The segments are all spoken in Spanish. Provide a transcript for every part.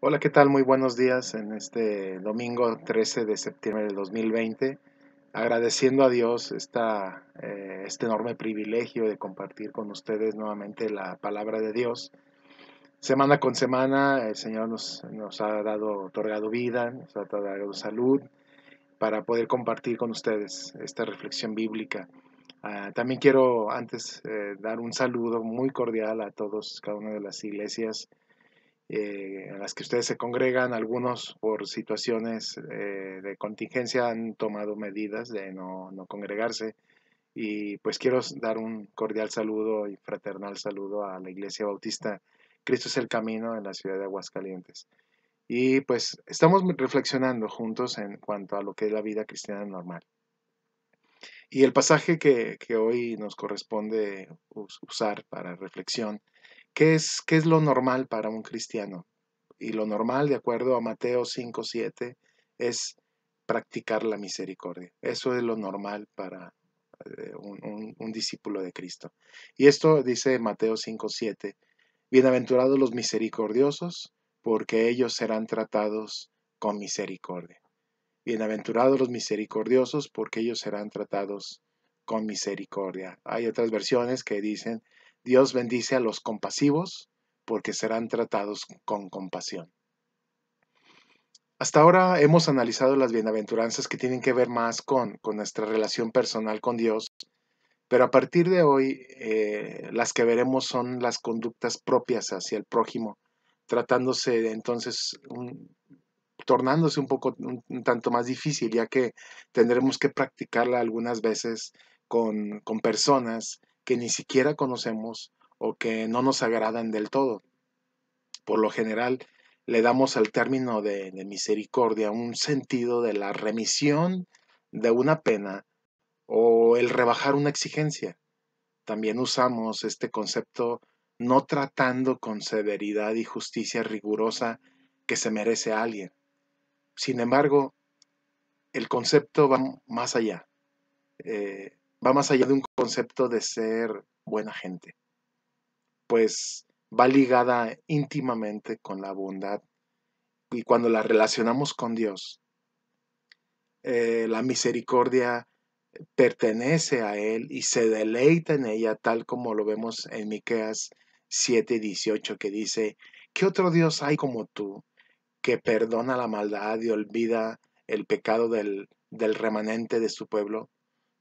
Hola, ¿qué tal? Muy buenos días en este domingo 13 de septiembre del 2020. Agradeciendo a Dios este enorme privilegio de compartir con ustedes nuevamente la palabra de Dios. Semana con semana el Señor nos ha otorgado vida, nos ha otorgado salud para poder compartir con ustedes esta reflexión bíblica. También quiero antes dar un saludo muy cordial a todos, cada una de las iglesias en las que ustedes se congregan. Algunos por situaciones de contingencia han tomado medidas de no congregarse, y pues quiero dar un cordial saludo y fraternal saludo a la Iglesia Bautista Cristo es el Camino en la ciudad de Aguascalientes. Y pues estamos reflexionando juntos en cuanto a lo que es la vida cristiana normal. Y el pasaje que hoy nos corresponde usar para reflexión, qué es lo normal para un cristiano? Y lo normal, de acuerdo a Mateo 5:7, es practicar la misericordia. Eso es lo normal para un discípulo de Cristo. Y esto dice Mateo 5:7: bienaventurados los misericordiosos, porque ellos serán tratados con misericordia. Bienaventurados los misericordiosos, porque ellos serán tratados con misericordia. Hay otras versiones que dicen: Dios bendice a los compasivos, porque serán tratados con compasión. Hasta ahora hemos analizado las bienaventuranzas que tienen que ver más con nuestra relación personal con Dios, pero a partir de hoy las que veremos son las conductas propias hacia el prójimo, tratándose entonces tornándose un tanto más difícil, ya que tendremos que practicarla algunas veces con personas que ni siquiera conocemos o que no nos agradan del todo. Por lo general, le damos al término de misericordia un sentido de la remisión de una pena o el rebajar una exigencia. También usamos este concepto no tratando con severidad y justicia rigurosa que se merece a alguien. Sin embargo, el concepto va más allá de un concepto de ser buena gente, pues va ligada íntimamente con la bondad, y cuando la relacionamos con Dios, la misericordia pertenece a Él y se deleita en ella, tal como lo vemos en Miqueas 7:18, que dice: ¿qué otro Dios hay como tú, que perdona la maldad y olvida el pecado del remanente de su pueblo?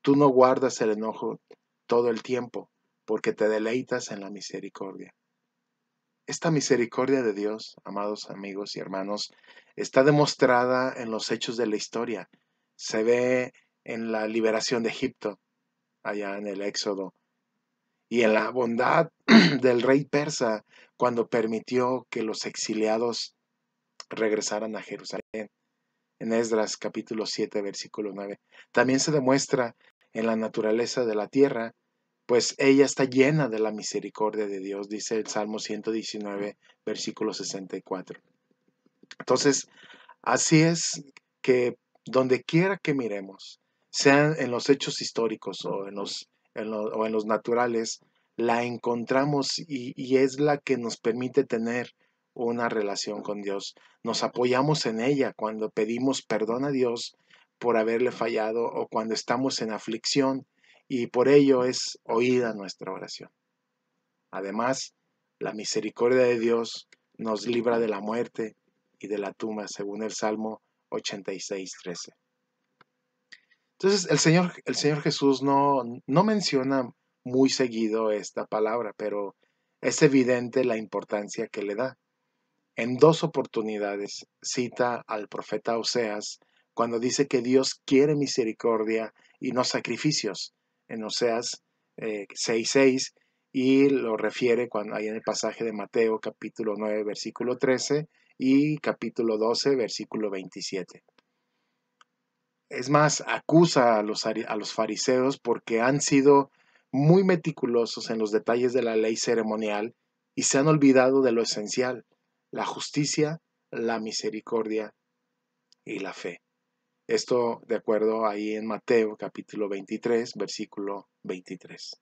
Tú no guardas el enojo todo el tiempo, porque te deleitas en la misericordia. Esta misericordia de Dios, amados amigos y hermanos, está demostrada en los hechos de la historia. Se ve en la liberación de Egipto, allá en el Éxodo, y en la bondad del rey persa cuando permitió que los exiliados regresaran a Jerusalén, en Esdras capítulo 7, versículo 9. También se demuestra en la naturaleza de la tierra, pues ella está llena de la misericordia de Dios, dice el Salmo 119, versículo 64. Entonces, así es que donde quiera que miremos, sean en los hechos históricos o o en los naturales, la encontramos, y es la que nos permite tener una relación con Dios. Nos apoyamos en ella cuando pedimos perdón a Dios por haberle fallado, o cuando estamos en aflicción, y por ello es oída nuestra oración. Además, la misericordia de Dios nos libra de la muerte y de la tumba, según el Salmo 86:13. Entonces, el Señor Jesús no menciona muy seguido esta palabra, pero es evidente la importancia que le da. En dos oportunidades cita al profeta Oseas cuando dice que Dios quiere misericordia y no sacrificios, en Oseas 6:6, y lo refiere cuando hay en el pasaje de Mateo capítulo 9 versículo 13 y capítulo 12 versículo 27. Es más, acusa a los fariseos porque han sido muy meticulosos en los detalles de la ley ceremonial y se han olvidado de lo esencial: la justicia, la misericordia y la fe. Esto de acuerdo ahí en Mateo capítulo 23, versículo 23.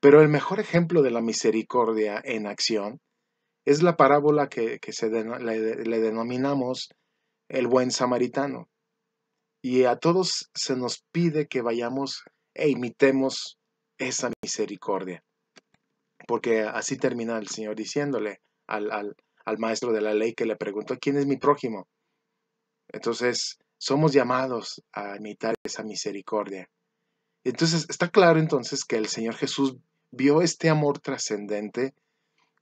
Pero el mejor ejemplo de la misericordia en acción Es la parábola que le denominamos el buen samaritano. Y a todos se nos pide que vayamos e imitemos esa misericordia. Porque así termina el Señor diciéndole al maestro de la ley que le preguntó, ¿quién es mi prójimo? Entonces, somos llamados a imitar esa misericordia. Entonces, está claro entonces que el Señor Jesús vio este amor trascendente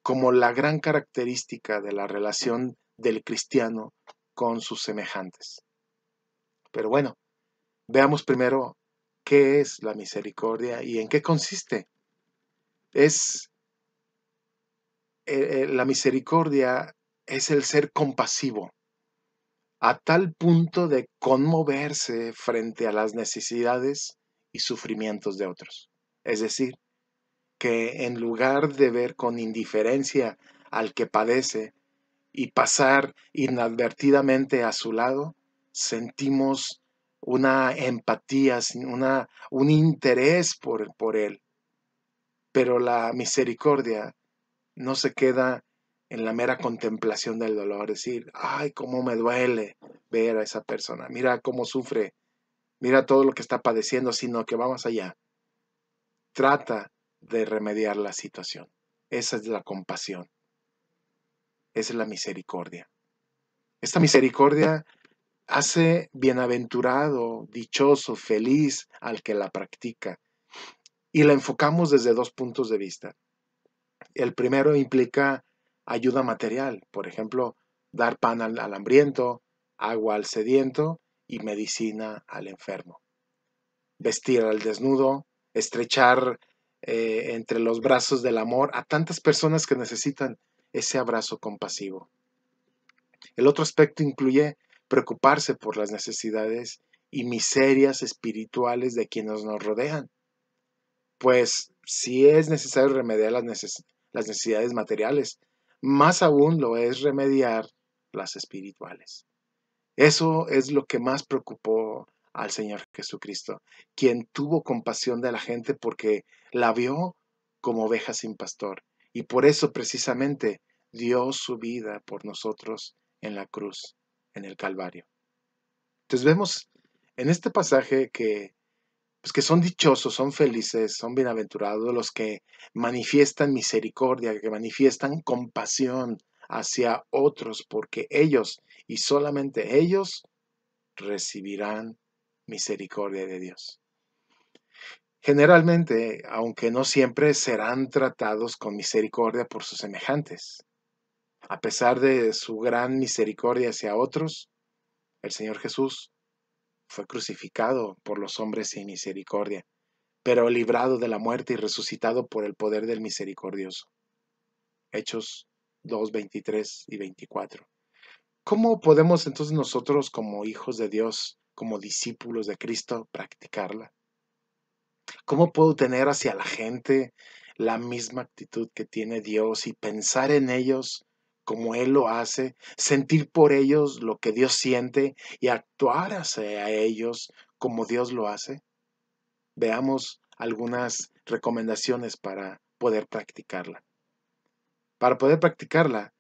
como la gran característica de la relación del cristiano con sus semejantes. Pero bueno, veamos primero qué es la misericordia y en qué consiste. La misericordia es el ser compasivo, a tal punto de conmoverse frente a las necesidades y sufrimientos de otros. Es decir, que en lugar de ver con indiferencia al que padece y pasar inadvertidamente a su lado, sentimos una empatía, un interés por él. Pero la misericordia no se queda en la mera contemplación del dolor, decir, ay, cómo me duele ver a esa persona, mira cómo sufre, mira todo lo que está padeciendo, sino que va más allá. Trata de remediar la situación. Esa es la compasión, esa es la misericordia. Esta misericordia hace bienaventurado, dichoso, feliz al que la practica. Y la enfocamos desde dos puntos de vista. El primero implica ayuda material, por ejemplo, dar pan al hambriento, agua al sediento y medicina al enfermo. Vestir al desnudo, estrechar entre los brazos del amor a tantas personas que necesitan ese abrazo compasivo. El otro aspecto incluye preocuparse por las necesidades y miserias espirituales de quienes nos rodean. Pues si es necesario remediar las necesidades materiales, más aún lo es remediar las espirituales. Eso es lo que más preocupó al Señor Jesucristo, quien tuvo compasión de la gente porque la vio como oveja sin pastor y por eso precisamente dio su vida por nosotros en la cruz, en el Calvario. Entonces vemos en este pasaje que son dichosos, son felices, son bienaventurados los que manifiestan misericordia, que manifiestan compasión hacia otros, porque ellos y solamente ellos recibirán misericordia de Dios. Generalmente, aunque no siempre, serán tratados con misericordia por sus semejantes. A pesar de su gran misericordia hacia otros, el Señor Jesús fue crucificado por los hombres sin misericordia, pero librado de la muerte y resucitado por el poder del misericordioso. Hechos 2, 23 y 24. ¿Cómo podemos entonces nosotros como hijos de Dios, como discípulos de Cristo, practicarla? ¿Cómo puedo tener hacia la gente la misma actitud que tiene Dios y pensar en ellos como Él lo hace, sentir por ellos lo que Dios siente y actuar hacia ellos como Dios lo hace? Veamos algunas recomendaciones para poder practicarla. Para poder practicarla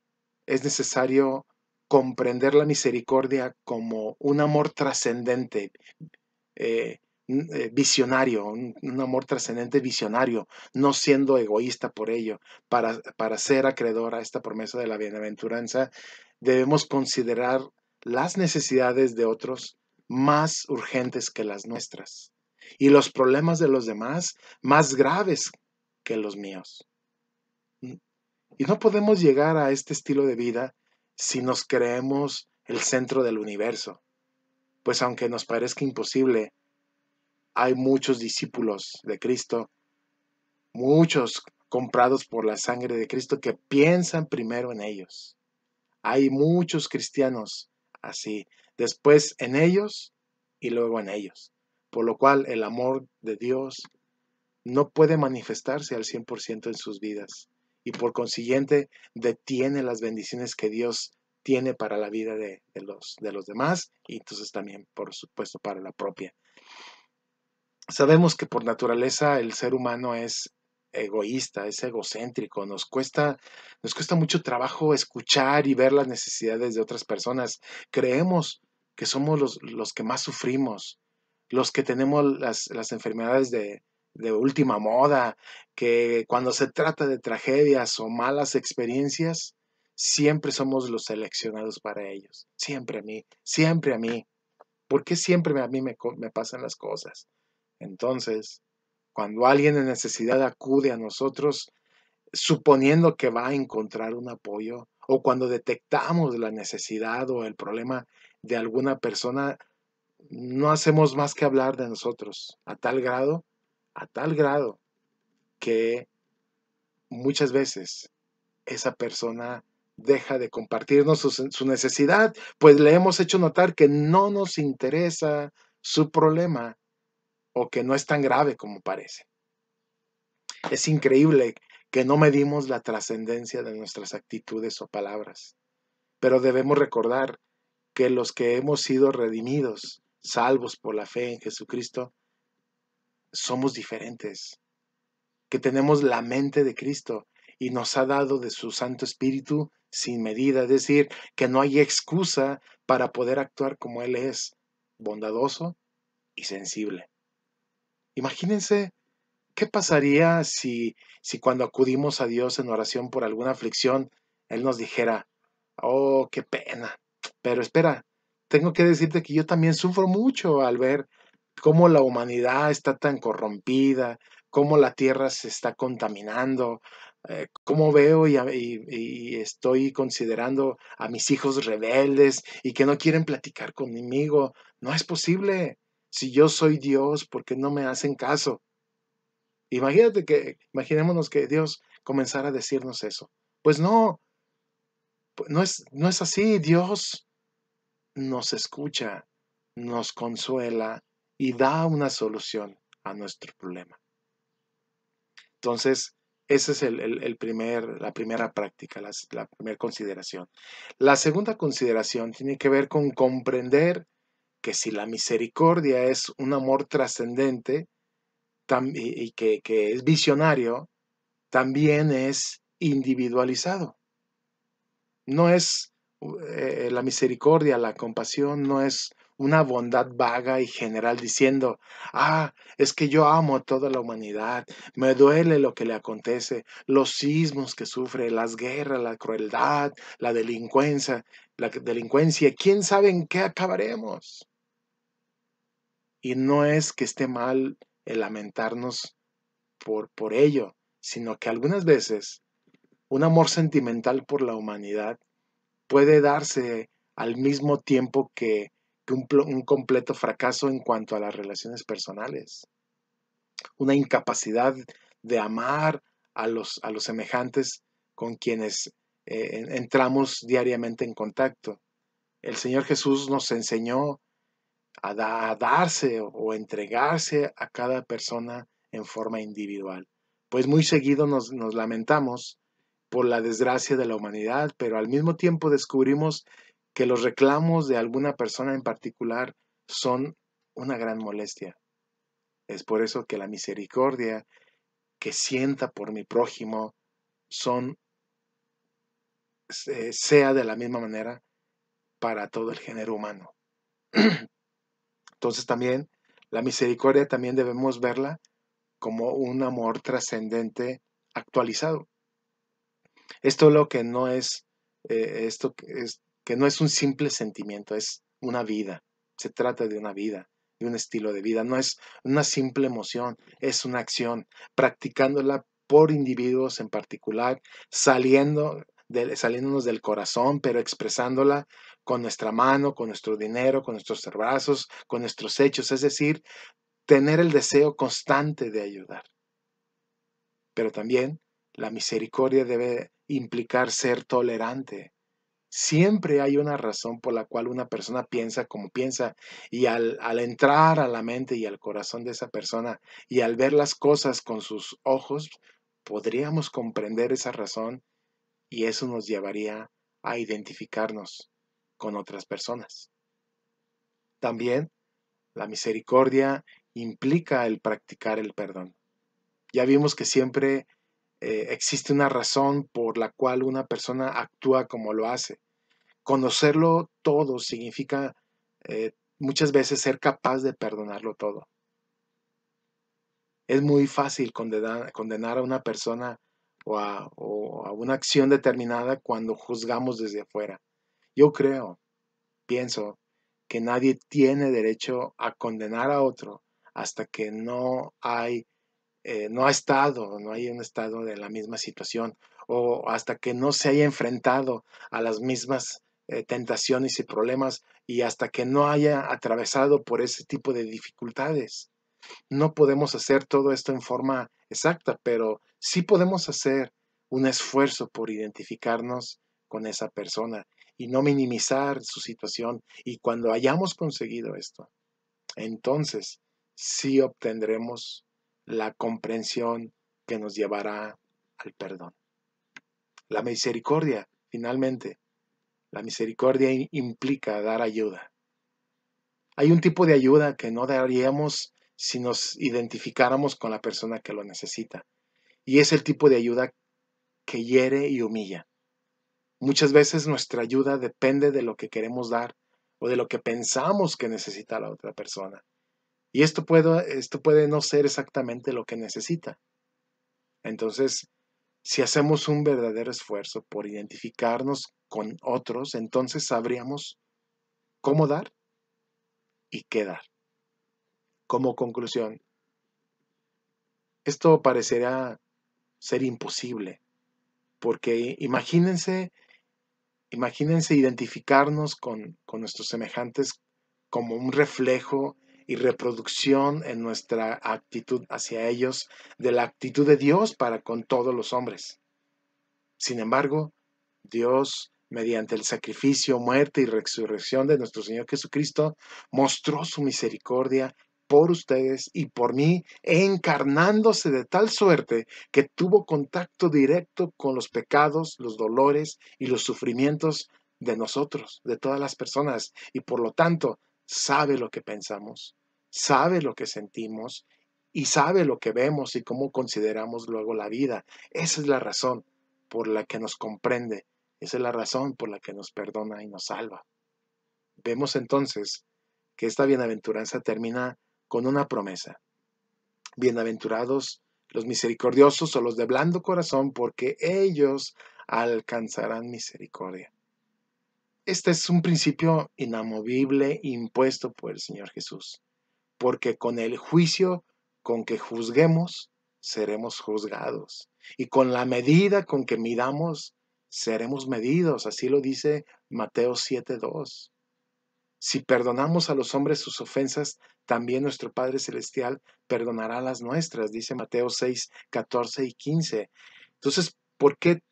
es necesario comprender la misericordia como un amor trascendente, eh, visionario, un amor trascendente visionario, no siendo egoísta por ello. Para ser acreedor a esta promesa de la bienaventuranza, debemos considerar las necesidades de otros más urgentes que las nuestras y los problemas de los demás más graves que los míos. Y no podemos llegar a este estilo de vida si nos creemos el centro del universo, pues aunque nos parezca imposible, hay muchos discípulos de Cristo, muchos comprados por la sangre de Cristo que piensan primero en ellos. Hay muchos cristianos así, después en ellos y luego en ellos, por lo cual el amor de Dios no puede manifestarse al 100% en sus vidas y por consiguiente detiene las bendiciones que Dios tiene para la vida de los demás y entonces también, por supuesto, para la propia. Sabemos que por naturaleza el ser humano es egoísta, es egocéntrico, nos cuesta mucho trabajo escuchar y ver las necesidades de otras personas. Creemos que somos los que más sufrimos, los que tenemos las enfermedades de última moda, que cuando se trata de tragedias o malas experiencias, siempre somos los seleccionados para ellos. Siempre a mí, siempre a mí. ¿Por qué siempre a mí me pasan las cosas? Entonces, cuando alguien en necesidad acude a nosotros, suponiendo que va a encontrar un apoyo, o cuando detectamos la necesidad o el problema de alguna persona, no hacemos más que hablar de nosotros, a tal grado que muchas veces esa persona deja de compartirnos su necesidad, pues le hemos hecho notar que no nos interesa su problema o que no es tan grave como parece. Es increíble que no medimos la trascendencia de nuestras actitudes o palabras, pero debemos recordar que los que hemos sido redimidos, salvos por la fe en Jesucristo, somos diferentes, que tenemos la mente de Cristo y nos ha dado de su Santo Espíritu sin medida, es decir, que no hay excusa para poder actuar como Él es, bondadoso y sensible. Imagínense qué pasaría si cuando acudimos a Dios en oración por alguna aflicción, Él nos dijera, oh, qué pena, pero espera, tengo que decirte que yo también sufro mucho al ver cómo la humanidad está tan corrompida, cómo la tierra se está contaminando, cómo veo y estoy considerando a mis hijos rebeldes y que no quieren platicar conmigo. No es posible. Si yo soy Dios, ¿por qué no me hacen caso? Imaginémonos que Dios comenzara a decirnos eso. Pues no, no es así. Dios nos escucha, nos consuela y da una solución a nuestro problema. Entonces, esa es la primera práctica, la primera consideración. La segunda consideración tiene que ver con comprender que si la misericordia es un amor trascendente y que es visionario, también es individualizado. No es la misericordia, la compasión, no es una bondad vaga y general diciendo, es que yo amo a toda la humanidad, me duele lo que le acontece, los sismos que sufre, las guerras, la crueldad, la delincuencia, quién sabe en qué acabaremos. Y no es que esté mal el lamentarnos por ello, sino que algunas veces un amor sentimental por la humanidad puede darse al mismo tiempo que un completo fracaso en cuanto a las relaciones personales, una incapacidad de amar a los semejantes con quienes entramos diariamente en contacto. El Señor Jesús nos enseñó a darse o entregarse a cada persona en forma individual. Pues muy seguido nos lamentamos por la desgracia de la humanidad, pero al mismo tiempo descubrimos que los reclamos de alguna persona en particular son una gran molestia. Es por eso que la misericordia que sienta por mi prójimo son, sea de la misma manera para todo el género humano. Entonces también la misericordia también debemos verla como un amor trascendente actualizado. Esto lo que no es, esto es que no es un simple sentimiento, es una vida. Se trata de una vida, de un estilo de vida. No es una simple emoción, es una acción, practicándola por individuos en particular, saliéndonos del corazón, pero expresándola con nuestra mano, con nuestro dinero, con nuestros brazos, con nuestros hechos, es decir, tener el deseo constante de ayudar. Pero también la misericordia debe implicar ser tolerante. Siempre hay una razón por la cual una persona piensa como piensa y al entrar a la mente y al corazón de esa persona y al ver las cosas con sus ojos, podríamos comprender esa razón y eso nos llevaría a identificarnos con otras personas. También la misericordia implica el practicar el perdón. Ya vimos que siempre existe una razón por la cual una persona actúa como lo hace. Conocerlo todo significa muchas veces ser capaz de perdonarlo todo. Es muy fácil condenar a una persona o a una acción determinada cuando juzgamos desde afuera. Yo pienso, que nadie tiene derecho a condenar a otro hasta que no hay un estado de la misma situación o hasta que no se haya enfrentado a las mismas tentaciones y problemas y hasta que no haya atravesado por ese tipo de dificultades. No podemos hacer todo esto en forma exacta, pero sí podemos hacer un esfuerzo por identificarnos con esa persona y no minimizar su situación. Y cuando hayamos conseguido esto, entonces sí obtendremos la comprensión que nos llevará al perdón. La misericordia, finalmente, la misericordia implica dar ayuda. Hay un tipo de ayuda que no daríamos si nos identificáramos con la persona que lo necesita. Y es el tipo de ayuda que hiere y humilla. Muchas veces nuestra ayuda depende de lo que queremos dar o de lo que pensamos que necesita la otra persona. Y esto puede no ser exactamente lo que necesita. Entonces, si hacemos un verdadero esfuerzo por identificarnos con otros, entonces sabríamos cómo dar y qué dar. Como conclusión, esto parecerá ser imposible, porque imagínense identificarnos con nuestros semejantes como un reflejo y reproducción en nuestra actitud hacia ellos de la actitud de Dios para con todos los hombres. Sin embargo, Dios, mediante el sacrificio, muerte y resurrección de nuestro Señor Jesucristo, mostró su misericordia por ustedes y por mí, encarnándose de tal suerte que tuvo contacto directo con los pecados, los dolores y los sufrimientos de nosotros, de todas las personas, y por lo tanto sabe lo que pensamos, sabe lo que sentimos y sabe lo que vemos y cómo consideramos luego la vida. Esa es la razón por la que nos comprende. Esa es la razón por la que nos perdona y nos salva. Vemos entonces que esta bienaventuranza termina con una promesa. Bienaventurados los misericordiosos o los de blando corazón, porque ellos alcanzarán misericordia. Este es un principio inamovible impuesto por el Señor Jesús, porque con el juicio con que juzguemos, seremos juzgados. Y con la medida con que midamos, seremos medidos. Así lo dice Mateo 7:2. Si perdonamos a los hombres sus ofensas, también nuestro Padre Celestial perdonará las nuestras, dice Mateo 6:14 y 15. Entonces, ¿por qué?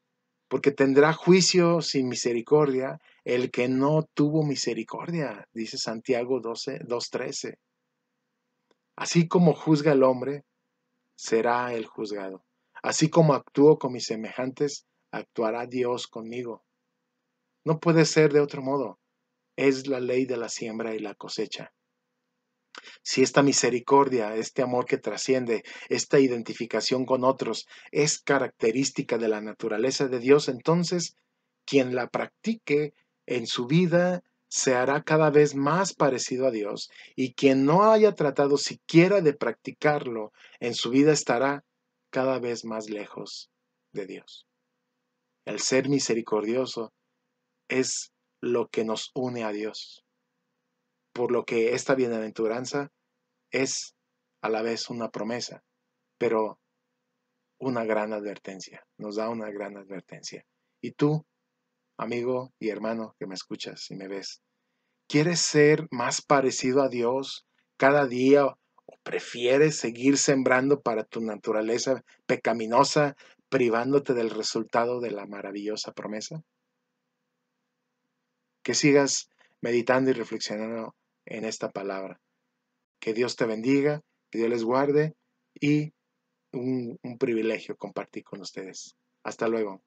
Porque tendrá juicio sin misericordia el que no tuvo misericordia, dice Santiago 2:13. Así como juzga el hombre, será el juzgado. Así como actúo con mis semejantes, actuará Dios conmigo. No puede ser de otro modo. Es la ley de la siembra y la cosecha. Si esta misericordia, este amor que trasciende, esta identificación con otros es característica de la naturaleza de Dios, entonces quien la practique en su vida se hará cada vez más parecido a Dios, y quien no haya tratado siquiera de practicarlo en su vida estará cada vez más lejos de Dios. El ser misericordioso es lo que nos une a Dios, por lo que esta bienaventuranza es a la vez una promesa, pero una gran advertencia, nos da una gran advertencia. Y tú, amigo y hermano que me escuchas y me ves, ¿quieres ser más parecido a Dios cada día o prefieres seguir sembrando para tu naturaleza pecaminosa, privándote del resultado de la maravillosa promesa? Que sigas meditando y reflexionando en esta palabra. Que Dios te bendiga, que Dios les guarde y un privilegio compartir con ustedes. Hasta luego.